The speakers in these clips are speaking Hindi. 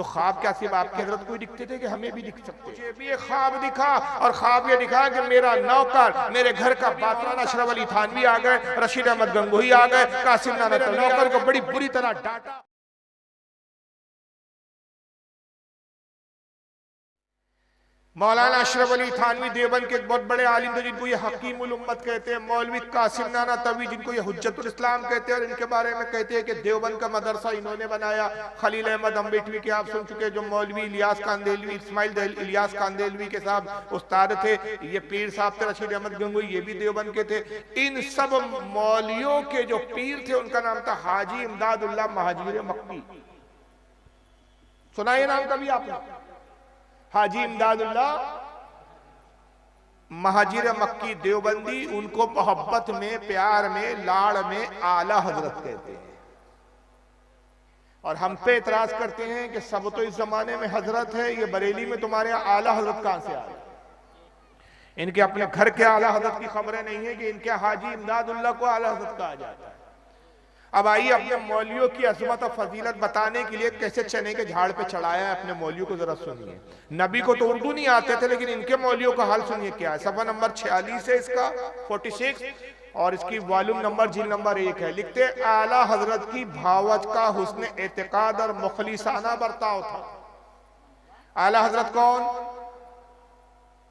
तो ख्वाब क्या सिर्फ आपकी हजरत को ही दिखते थे कि हमें भी दिख सकते? मुझे भी एक ख्वाब दिखा, और ख्वाब ये दिखा कि मेरा नौकर, मेरे घर का बातरान अशरफ अली थानवी आ गए, रशीद अहमद गंगोही आ गए, कासिम नाना नौकर को बड़ी बुरी तरह डांटा। मौलाना अशरफ अली थानवी देवबंद के एक बहुत बड़े आलिम थे जिनको ये हकीमुल उम्मत कहते हैं, मौलवी कासिम नाना तवी जिनको ये हुज्जतुल इस्लाम कहते हैं, और इनके बारे में कहते हैं कि देवबंद का मदरसा इन्होंने बनाया। खलील अहमद अम्बेटवी के आप सुन चुके, जो मौलवी इलियास कांदेलवी, इस्माइल इलियास कांदेलवी के साथ उस्ताद थे। ये पीर साहब थे रशीद अहमद गंगोही, ये भी देवबंद के थे। इन सब मौलियों के जो पीर थे उनका नाम था हाजी इमदादुल्लाह महाजीर मक्की। सुना ये नाम कभी आपने? हाजी इमदादुल्लाह महाजीर मक्की देवबंदी, उनको मोहब्बत में, प्यार में, लाड़ में आला हजरत कहते हैं। और हम पे इतराज करते हैं कि सब तो इस जमाने में हजरत है, ये बरेली में तुम्हारे यहाँ आला हजरत कहां से आ रहे? इनके अपने घर के आला हजरत की खबरें नहीं है कि इनके हाजी इमदादुल्लाह को आला हजरत कहा जाता है। अब आइए अपने मौलियों की अजमत और फजीलत बताने के लिए कैसे चने के झाड़ पे चढ़ाया है अपने मौलियों को जरा सुनिए। नबी को तो उर्दू नहीं आते थे, लेकिन इनके मौलियों का हाल सुनिए क्या है। सफा नंबर 46 है इसका, 46, और इसकी वॉल्यूम नंबर जिल नंबर 1 है। लिखते आला हजरत की भावत का हुस्न एतकाद और मुखलिसाना बर्ताव था। आला हजरत कौन?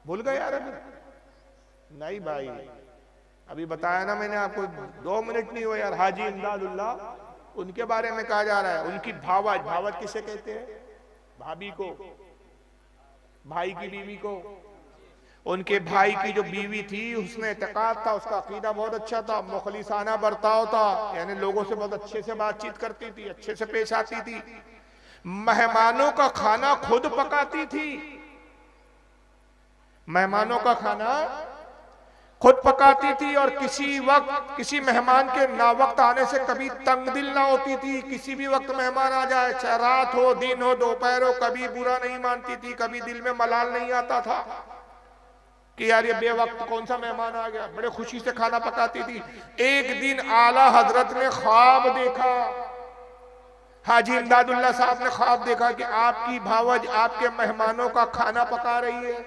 भूल गए यार? अभी नहीं भाई, अभी बताया ना मैंने आपको, 2 मिनट नहीं हुए यार। हाजी इमदादुल्लाह, उनके बारे में कहा जा रहा है। उनकी भावत, भावत किसे कहते हैं? भाभी को, भाई की बीवी को। उनके भाई की जो बीवी थी उसमें एतकाद था, उसका अकीदा बहुत अच्छा था, मुखलिसाना बर्ताव था, यानी लोगों से बहुत अच्छे से बातचीत करती थी, अच्छे से पेश आती थी। मेहमानों का खाना खुद पकाती थी, मेहमानों का खाना खुद पकाती थी, और किसी वक्त किसी मेहमान के ना वक्त आने से कभी तंग दिल ना होती थी। किसी भी वक्त मेहमान आ जाए, चाहे रात हो, दिन हो, दोपहर हो, कभी बुरा नहीं मानती थी, कभी दिल में मलाल नहीं आता था कि यार ये बेवक्त कौन सा मेहमान आ गया। बड़े खुशी से खाना पकाती थी। एक दिन आला हजरत ने ख्वाब देखा, हाजी इमदादुल्लाह साहब ने ख्वाब देखा कि आपकी भावज आपके मेहमानों का खाना पका रही है,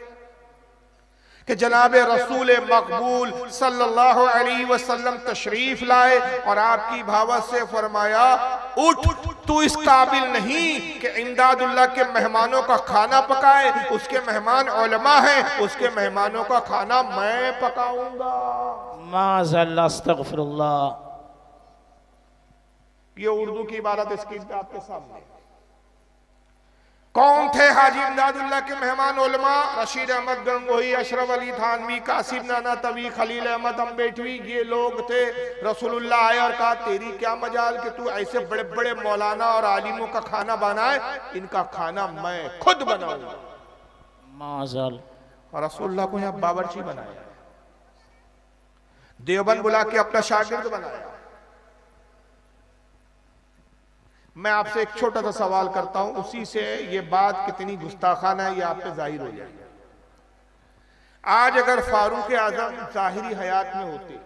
कि जनाब रसूल मकबूल सल्लल्लाहु अलैहि वसल्लम तशरीफ लाए, और आपकी भावत से फरमाया, उठ, तू इस काबिल नहीं कि इमदादुल्लाह के मेहमानों का खाना पकाए, उसके मेहमान उलमा हैं, उसके मेहमानों का खाना मैं पकाऊंगा। माज़अल्लाह, अस्तगफिरुल्लाह। ये उर्दू की इबारत स्क्रीन पे आपके सामने। कौन थे हाजी इमदादुल्लाह के मेहमान? उलमा, रशीद अहमद गंगोही, अशरफ अली थानवी, कासिम नाना तवी, खलील अहमद अम्बेटवी, ये लोग थे। रसूलुल्लाह आए और कहा, तेरी क्या मजाल कि तू ऐसे बड़े बड़े मौलाना और आलिमों का खाना बनाए, इनका खाना मैं खुद बनाऊंगा। माज़ल। और रसूलुल्लाह को यहाँ बावर्ची बनाया, देवबंद बुला के अपना शागिर्द बनाया। मैं आपसे एक छोटा सा सवाल करता हूं, उसी से ये बात कितनी गुस्ताखाना है ये आप पे जाहिर हो जाएगा। आज अगर फारूक आजम जाहिरी हयात में होते,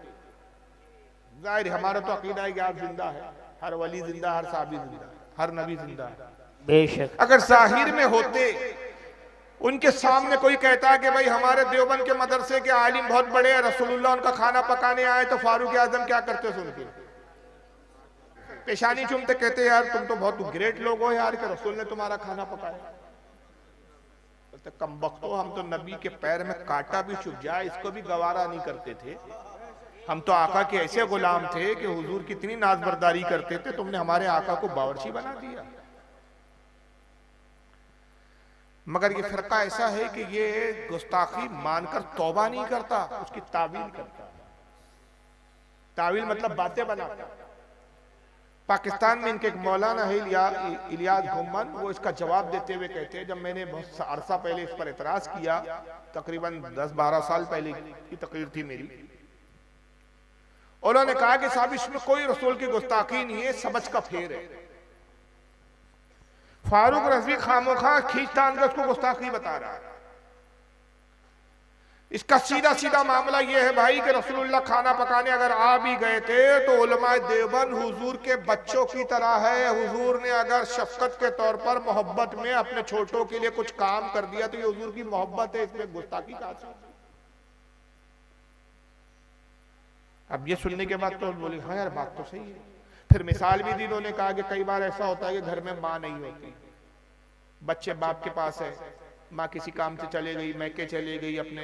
जाहिर हमारा तो अकीदा है कि आप जिंदा है, हर वली जिंदा, हर साहबी जिंदा, हर नबी जिंदा है बेशक। अगर जाहिर में होते, उनके सामने कोई कहता है कि भाई हमारे देवबंद के मदरसे के आलिम बहुत बड़े हैं, रसूलुल्लाह उनका खाना पकाने आए, तो फारूक आजम क्या करते? सुन के पेशानी चूमते, कहते यार तुम तो बहुत ग्रेट लोग हो यार कि रसूल ने तुम्हारा खाना पकाया। तो कमबख्तो, हम तो नबी के पैर में कांटा भी चुभ जाए इसको भी गवारा नहीं करते थे। हम तो आका के ऐसे गुलाम थे कि हुजूर कितनी नाजबरदारी करते थे, तुमने हमारे आका को बावर्ची बना दिया। मगर ये फिरका ऐसा है कि ये गुस्ताखी मानकर तौबा नहीं करता, उसकी तावील करता। तावील मतलब बातें बनाता। पाकिस्तान में इनके एक मौलाना है इलियास घुम्मन, वो इसका जवाब देते हुए कहते हैं, जब मैंने बहुत अरसा पहले इस पर एतराज किया, तकरीबन 10-12 साल पहले की तकरीर थी मेरी, उन्होंने कहा कि साहब इसमें कोई रसूल की गुस्ताखी नहीं है, समझ का फेर है। फारूक रज़वी खामोखा खींचतान का उसको गुस्ताखी बता रहा है। इसका सीधा सीधा मामला यह है भाई कि रसूलुल्लाह खाना पकाने अगर आ भी गए थे तो उलमाए देवबंद हुजूर के बच्चों की तरह है। हुजूर ने अगर शफकत के तौर पर मोहब्बत में अपने छोटों के लिए कुछ काम कर दिया तो ये हुजूर की मोहब्बत है, इसमें गुस्ताखी कहां से? अब ये सुनने के बाद तो बोले हाँ यार बात तो सही है। फिर मिसाल भी दी इन्होंने कहा कि कई बार ऐसा होता है कि घर में माँ नहीं होती, बच्चे बाप के पास है, माँ किसी काम से चले गई, मैके चले गई, अपने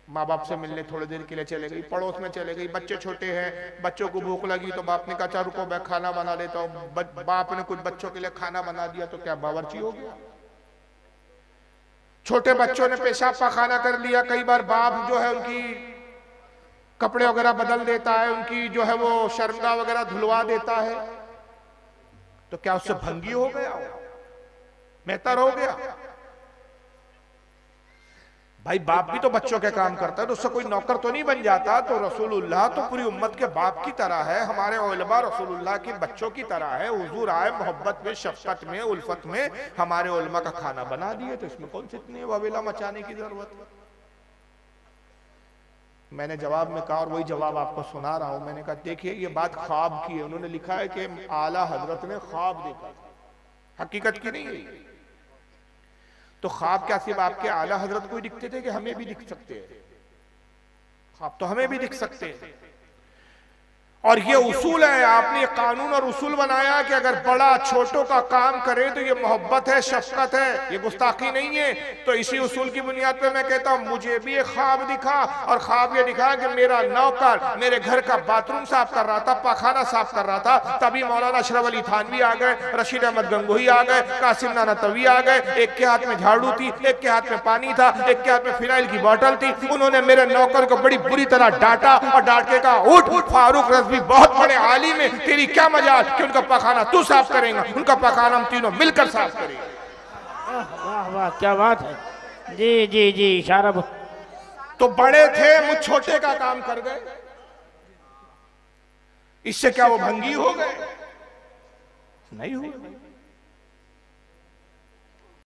माँ बाप से मिलने थोड़ी देर के लिए चले गई, पड़ोस में चले गई, बच्चे छोटे हैं, बच्चों को भूख लगी तो बाप ने कहा चल रुको मैं खाना बना देता हूँ। बाप ने कुछ बच्चों के लिए खाना बना दिया तो क्या बावर्ची हो गया? छोटे बच्चों ने पेशाब पाखाना कर लिया, कई बार बाप जो है उनकी कपड़े वगैरह बदल देता है, उनकी जो है वो शर्मगा वगैरह धुलवा देता है, तो क्या उससे भंगी हो गया, बेहतर हो गया? भाई बाप भी तो बच्चों के काम करता है, तो उससे कोई नौकर तो नहीं बन जाता। तो रसूलुल्लाह तो पूरी उम्मत के बाप की तरह है, हमारे उलमा रसूलुल्लाह के बच्चों की तरह है। हुजूर आए मोहब्बत में, शफकत में, उल्फत में, हमारे उलमा का खाना बना दिए, तो इसमें कौन सी इतनी वबेला मचाने की जरूरत है? मैंने जवाब में कहा और वही जवाब आपको सुना रहा हूं। मैंने कहा देखिए ये बात ख्वाब की है, उन्होंने लिखा है कि आला हजरत ने ख्वाब देखा, हकीकत की नहीं है। तो ख्वाब क्या सिर्फ आपके आला हजरत को ही दिखते थे कि हमें भी दिख सकते हैं? ख्वाब तो हमें भी दिख सकते हैं। और ये उसूल है, आपने कानून और उसूल बनाया कि अगर बड़ा छोटों का काम करे तो ये मोहब्बत है, शफकत है, ये गुस्ताखी नहीं है। तो इसी उसूल की बुनियाद पे मैं कहता हूं मुझे भी एक ख्वाब दिखा, और ख्वाब ये दिखा कि मेरा नौकर मेरे घर का बाथरूम साफ कर रहा था, पाखाना साफ कर रहा था, तभी मौलाना अशरफ अली थानवी आ गए, रशीद अहमद गंगोही आ गए, कासिम नाना तवी आ गए। एक के हाथ में झाड़ू थी, एक के हाथ में पानी था, एक के हाथ में फिनाइल की बोतल थी। उन्होंने मेरे नौकर को बड़ी बुरी तरह डांटा और डांट के कहा उठ फारूक रज़वी बहुत बड़े आलिम है, तेरी क्या मजाल कि उनका पखाना तू साफ करेगा, उनका पखाना हम तीनों मिलकर साफ करेंगे। वाह वाह क्या बात है। जी जी जी इशारा। तो बड़े थे, मुझ छोटे का काम कर गए, इससे क्या वो भंगी हो गए? नहीं हुए।